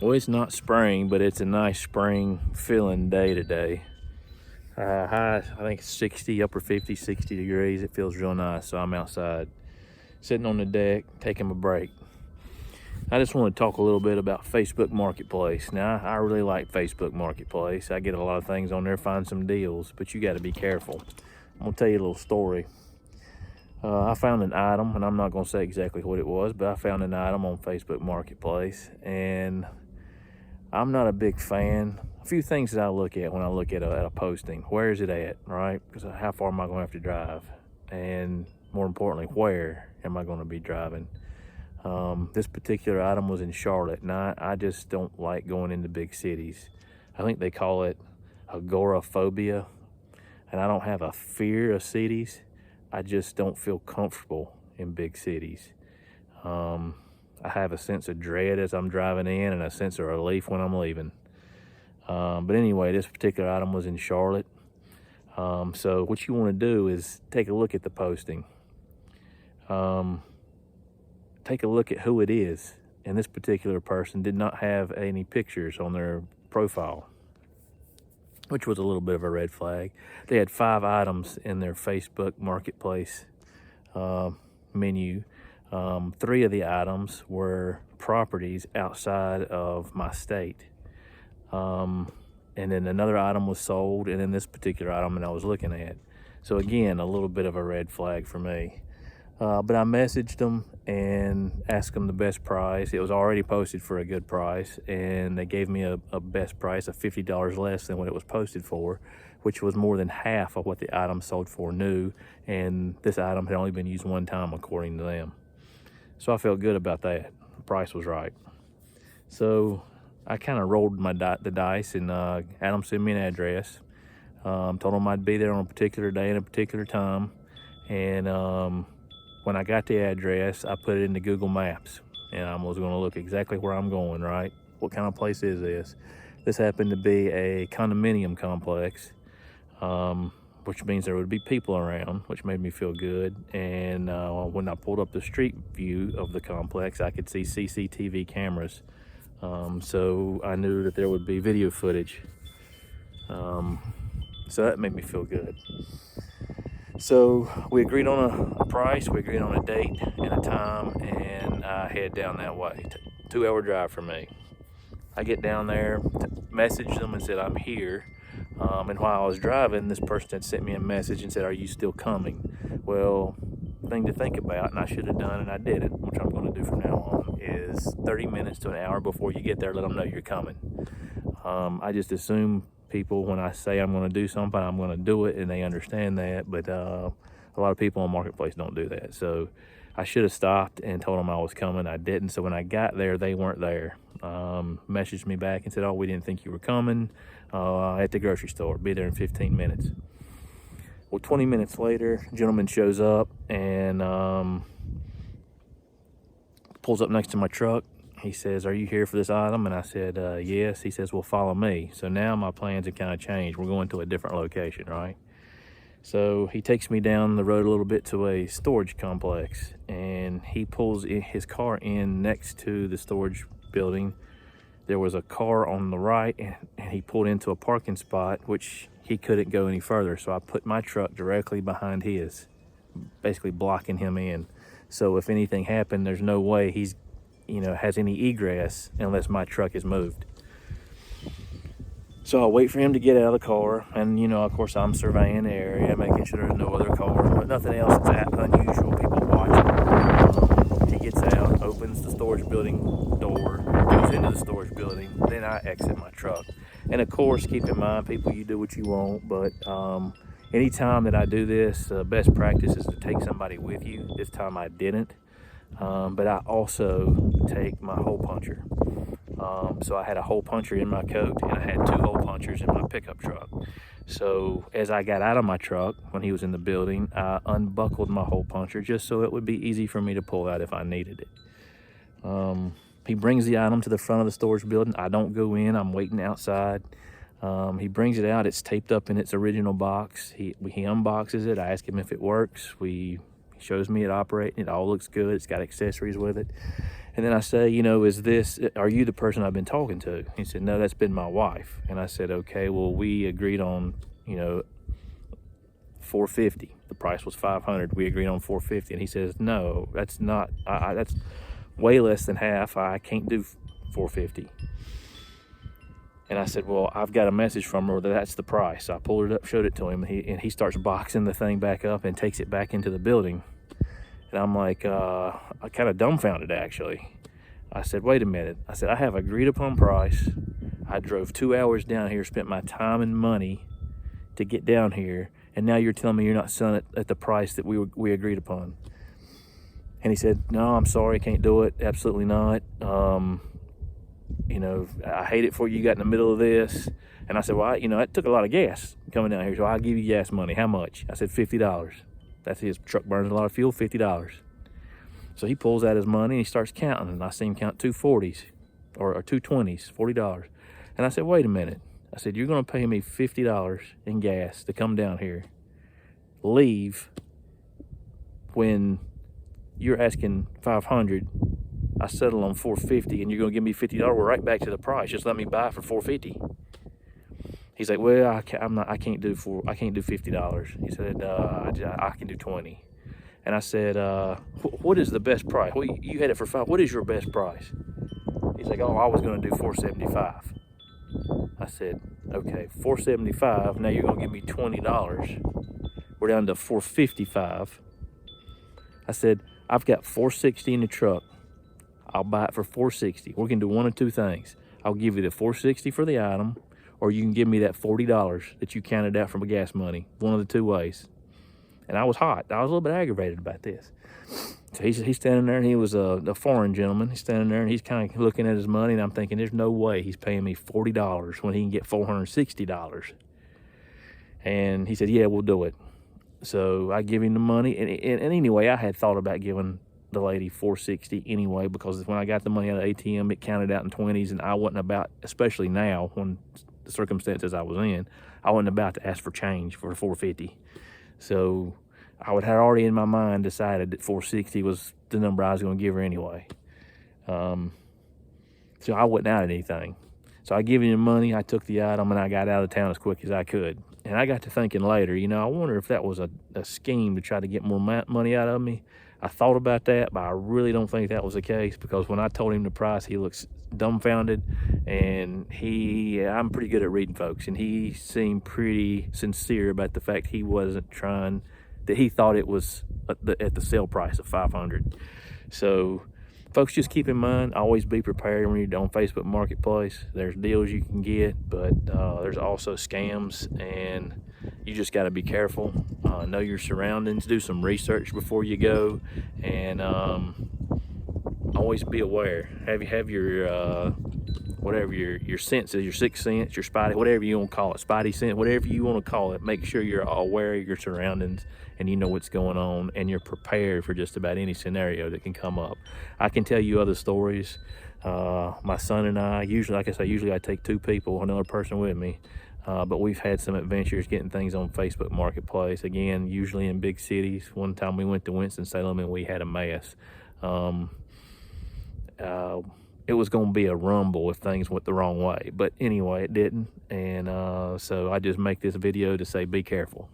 Well, it's not spring, but it's a nice spring feeling day today. High, I think 60, upper 50, 60 degrees. It feels real nice. So I'm outside, sitting on the deck, taking a break. I just want to talk a little bit about Facebook Marketplace. Now, I really like Facebook Marketplace. I get a lot of things on there, find some deals, but you got to be careful. I'm gonna tell you a little story. I found an item, and I'm not gonna say exactly what it was, but I found an item on Facebook Marketplace, and I'm not a big fan. A few things that I look at when I look at a posting. Where is it at, right? Because how far am I going to have to drive? And more importantly, where am I going to be driving? This particular item was in Charlotte, and I just don't like going into big cities. I think they call it agoraphobia, and I don't have a fear of cities. I just don't feel comfortable in big cities. I have a sense of dread as I'm driving in and a sense of relief when I'm leaving. But anyway, this particular item was in Charlotte. So what you want to do is take a look at the posting. Take a look at who it is. And this particular person did not have any pictures on their profile, which was a little bit of a red flag. They had 5 items in their Facebook Marketplace menu. 3 of the items were properties outside of my state. And then another item was sold, and then this particular item that I was looking at. So again, a little bit of a red flag for me. But I messaged them and asked them the best price. It was already posted for a good price, and they gave me a best price of $50 less than what it was posted for, which was more than half of what the item sold for new, and this item had only been used one time according to them. So I felt good about that. The price was right. So I kind of rolled the dice, and had them send me an address. Told them I'd be there on a particular day and a particular time. And when I got the address, I put it into Google Maps, and I was going to look exactly where I'm going, right? What kind of place is this? This happened to be a condominium complex, which means there would be people around, which made me feel good. And when I pulled up the street view of the complex, I could see CCTV cameras. So I knew that there would be video footage. So that made me feel good. So we agreed on a price, we agreed on a date and a time, and I head down that way. 2-hour drive for me. I get down there, messaged them and said I'm here. And while I was driving, this person had sent me a message and said, "Are you still coming?" Well, thing to think about, and I should have done and I didn't, which I'm going to do from now on, is 30 minutes to an hour before you get there, let them know you're coming. I just assume people, when I say I'm going to do something, I'm going to do it, and they understand that. But a lot of people on Marketplace don't do that. So I should have stopped and told them I was coming. I didn't. So when I got there, they weren't there. Messaged me back and said, "Oh, we didn't think you were coming. At the grocery store. Be there in 15 minutes. Well, 20 minutes later, a gentleman shows up and pulls up next to my truck. He says, "Are you here for this item?" And I said, "Yes." He says, "Well, follow me." So now my plans have kind of changed. We're going to a different location, right? So he takes me down the road a little bit to a storage complex, and he pulls his car in next to the storage building. There was a car on the right, and he pulled into a parking spot, which he couldn't go any further. So I put my truck directly behind his, basically blocking him in. So if anything happened, there's no way he's, has any egress unless my truck is moved. So I'll wait for him to get out of the car, and of course I'm surveying the area, making sure there's no other cars, but nothing else is that unusual, people watching. He gets out, opens the storage building door, goes into the storage building, then I exit my truck. And of course, keep in mind, people, you do what you want, but anytime that I do this, best practice is to take somebody with you. This time I didn't, but I also take my hole puncher. So I had a hole puncher in my coat, and I had 2 hole punchers in my pickup truck. So as I got out of my truck when he was in the building, I unbuckled my hole puncher just so it would be easy for me to pull out if I needed it. He brings the item to the front of the storage building. I don't go in, I'm waiting outside. He brings it out, it's taped up in its original box. He unboxes it, I ask him if it works. He shows me it operating, it all looks good, it's got accessories with it. And then I say, you know, are you the person I've been talking to? He said, no, that's been my wife. And I said, okay, well, we agreed on, you know, 450. The price was 500. We agreed on 450. And he says, no, that's not, that's way less than half. I can't do 450. And I said, well, I've got a message from her that that's the price. I pulled it up, showed it to him, and he starts boxing the thing back up and takes it back into the building. And I'm like, I kind of dumbfounded, actually. I said, wait a minute. I said, I have agreed upon price. I drove 2 hours down here, spent my time and money to get down here, and now you're telling me you're not selling it at the price that we agreed upon. And he said, no, I'm sorry, I can't do it. Absolutely not. You know, I hate it for you got in the middle of this. And I said, well, you know, that took a lot of gas coming down here, so I'll give you gas money. How much? I said, $50. That's his truck burns a lot of fuel, $50. So he pulls out his money and he starts counting, and I see him count 240s or 220s, $40. And I said, wait a minute. I said, you're going to pay me $50 in gas to come down here, leave when you're asking 500. I settle on 450, and you're going to give me $50. We're right back to the price. Just let me buy it for 450. He's like, well, I can't do $50. He said, I can do 20. And I said, what is the best price? Well, you had it for 5. What is your best price? He's like, oh, I was going to do 475. I said, okay, 475. Now you're going to give me $20. We're down to 455. I said, I've got 460 in the truck. I'll buy it for 460. We can do one of two things. I'll give you the 460 for the item, or you can give me that $40 that you counted out from a gas money. One of the two ways. And I was hot. I was a little bit aggravated about this. So he's standing there, and he was a foreign gentleman. He's standing there, and he's kind of looking at his money, and I'm thinking, there's no way he's paying me $40 when he can get $460. And he said, yeah, we'll do it. So I give him the money, and anyway, I had thought about giving the lady 460 anyway, because when I got the money out of the ATM, it counted out in 20s, and I wasn't about, especially now when the circumstances I was in, I wasn't about to ask for change for 450. So I had already in my mind decided that 460 was the number I was going to give her anyway. So I wasn't out of anything. So I gave him the money, I took the item, and I got out of town as quick as I could. And I got to thinking later, you know, I wonder if that was a scheme to try to get more money out of me. I thought about that, but I really don't think that was the case, because when I told him the price, he looks dumbfounded, and I'm pretty good at reading folks, and he seemed pretty sincere about the fact he wasn't trying, that he thought it was at the sale price of 500. So folks, just keep in mind, always be prepared when you're on Facebook Marketplace. There's deals you can get, but there's also scams, and you just got to be careful. Know your surroundings, do some research before you go, and always be aware. Have your whatever your senses, your sixth sense, your spidey, whatever you want to call it, spidey sense, whatever you want to call it. Make sure you're aware of your surroundings and you know what's going on, and you're prepared for just about any scenario that can come up. I can tell you other stories. My son and I, usually, like I say, usually I take 2 people, another person with me. But we've had some adventures getting things on Facebook Marketplace. Again, usually in big cities. One time we went to Winston-Salem and we had a mess. It was going to be a rumble if things went the wrong way. But anyway, it didn't. And so I just make this video to say be careful.